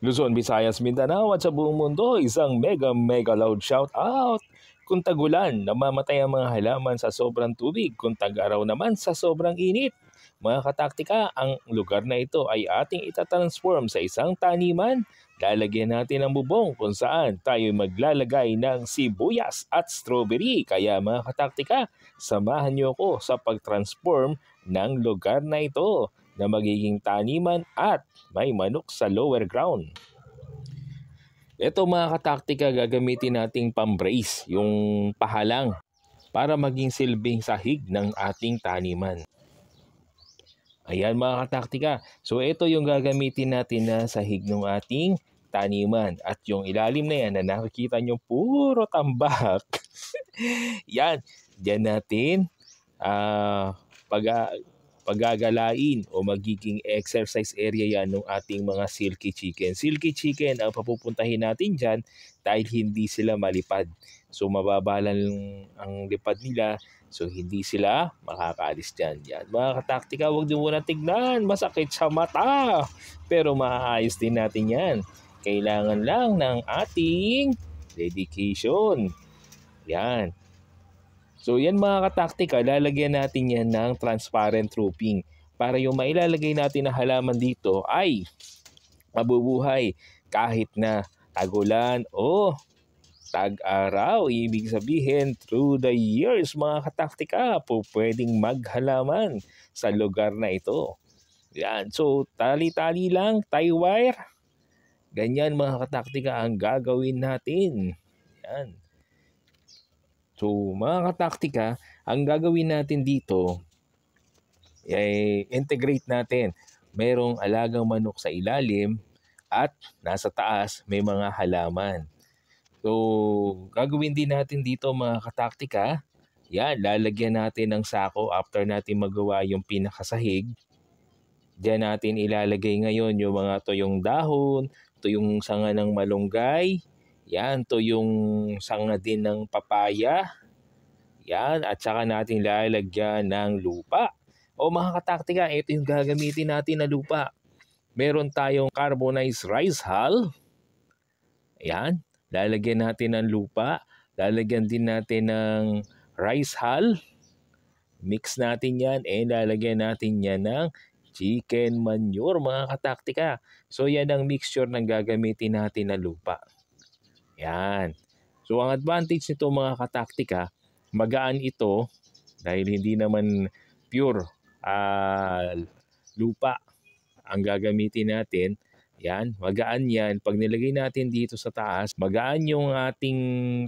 Luzon, Visayas, Mindanao at sa buong mundo, isang mega loud shout out. Kung tagulan, namamatay ang mga halaman sa sobrang tubig. Kung tag-araw naman sa sobrang init. Mga kataktika, ang lugar na ito ay ating itatransform sa isang taniman. Lalagyan natin ang bubong kung saan tayo maglalagay ng sibuyas at strawberry. Kaya mga kataktika, samahan niyo ako sa pag-transform ng lugar na ito na magiging taniman at may manok sa lower ground. Ito mga kataktika, gagamitin nating pambrace, yung pahalang, para maging silbing sahig ng ating taniman. Ayan mga kataktika, so ito yung gagamitin natin na sahig ng ating taniman. At yung ilalim na yan na nakikita nyo puro tambak. Yan, dyan natin paggagalain o magiging exercise area yan ng ating mga silky chicken. Silky chicken ang papupuntahin natin dyan dahil hindi sila malipad. So mababa lang ang lipad nila, so hindi sila makakaalis dyan. Yan. Mga kataktika, huwag din muna tignan, masakit sa mata. Pero maaayos din natin yan. Kailangan lang ng ating dedication. Yan. So yan mga kataktika, lalagyan natin yan ng transparent roofing para yung mailalagay natin na halaman dito ay mabubuhay kahit na tagulan o tag-araw. Ibig sabihin, through the years mga kataktika, po pwedeng maghalaman sa lugar na ito. Yan. So tali-tali lang, tie wire. Ganyan mga kataktika ang gagawin natin. Yan. So mga kataktika, ang gagawin natin dito ay integrate natin. Merong alagang manok sa ilalim at nasa taas may mga halaman. So gagawin din natin dito mga kataktika, yan, lalagyan natin ng sako after natin magawa yung pinakasahig. Diyan natin ilalagay ngayon yung mga tuyong dahon, tuyong sanga ng malunggay, yan, to yung sanga din ng papaya. Yan, at saka natin lalagyan ng lupa. O mga kataktika, ito yung gagamitin natin na lupa. Meron tayong carbonized rice hull. Yan, lalagyan natin ng lupa. Lalagyan din natin ng rice hull. Mix natin yan and lalagyan natin yan ng chicken manure mga kataktika. So yan ang mixture ng gagamitin natin na lupa. Yan. So ang advantage nito mga kataktika, magaan ito dahil hindi naman pure lupa ang gagamitin natin. Yan, magaan yan. Pag nilagay natin dito sa taas, magaan yung ating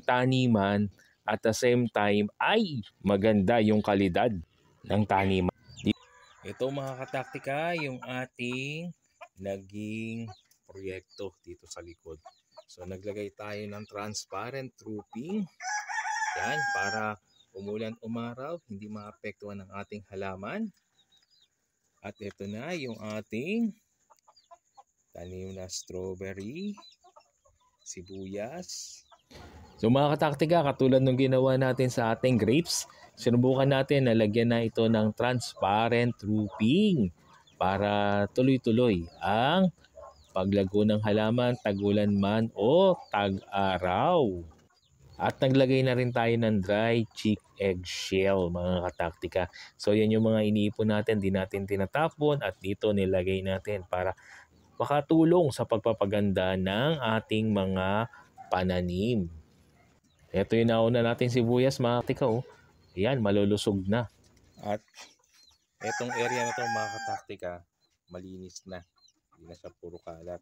taniman at the same time ay maganda yung kalidad ng taniman. Ito mga kataktika, yung ating naging proyekto dito sa likod. So naglagay tayo ng transparent roofing. Yan, para umulan umaraw, hindi maapektuhan ng ating halaman. At ito na yung ating tanim na strawberry, sibuyas. So mga kataktika, katulad ng ginawa natin sa ating grapes, sinubukan natin na lagyan na ito ng transparent roofing para tuloy-tuloy ang paglago ng halaman, tagulan man o tag-araw. At naglagay na rin tayo ng dry chick eggshell mga kataktika. So yan yung mga iniipon natin, di natin tinatapon at dito nilagay natin para makatulong sa pagpapaganda ng ating mga pananim. Ito yung nauna natin sibuyas mga kataktika. Yan, malulusog na. At etong area na to mga kataktika, malinis na. Hindi na siya puro kalat.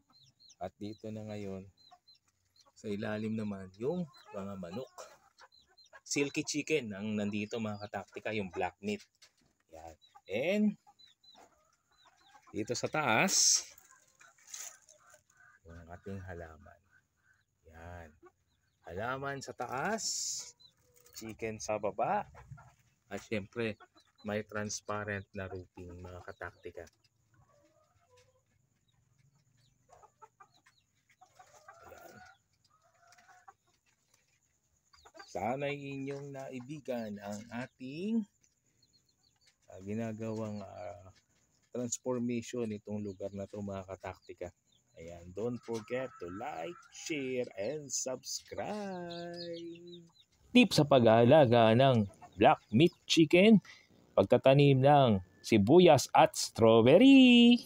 At dito na ngayon, sa ilalim naman yung mga manok. Silky chicken ang nandito mga kataktika, yung black meat. Yan. And dito sa taas, yung ating halaman. Yan. Halaman sa taas, chicken sa baba, at syempre may transparent na roofing mga kataktika. Sana'y inyong naibigan ang ating ginagawang transformation itong lugar na ito mga kataktika. Ayan, don't forget to like, share, and subscribe. Tip sa pag-aalaga ng black meat chicken, pagtatanim ng sibuyas at strawberry.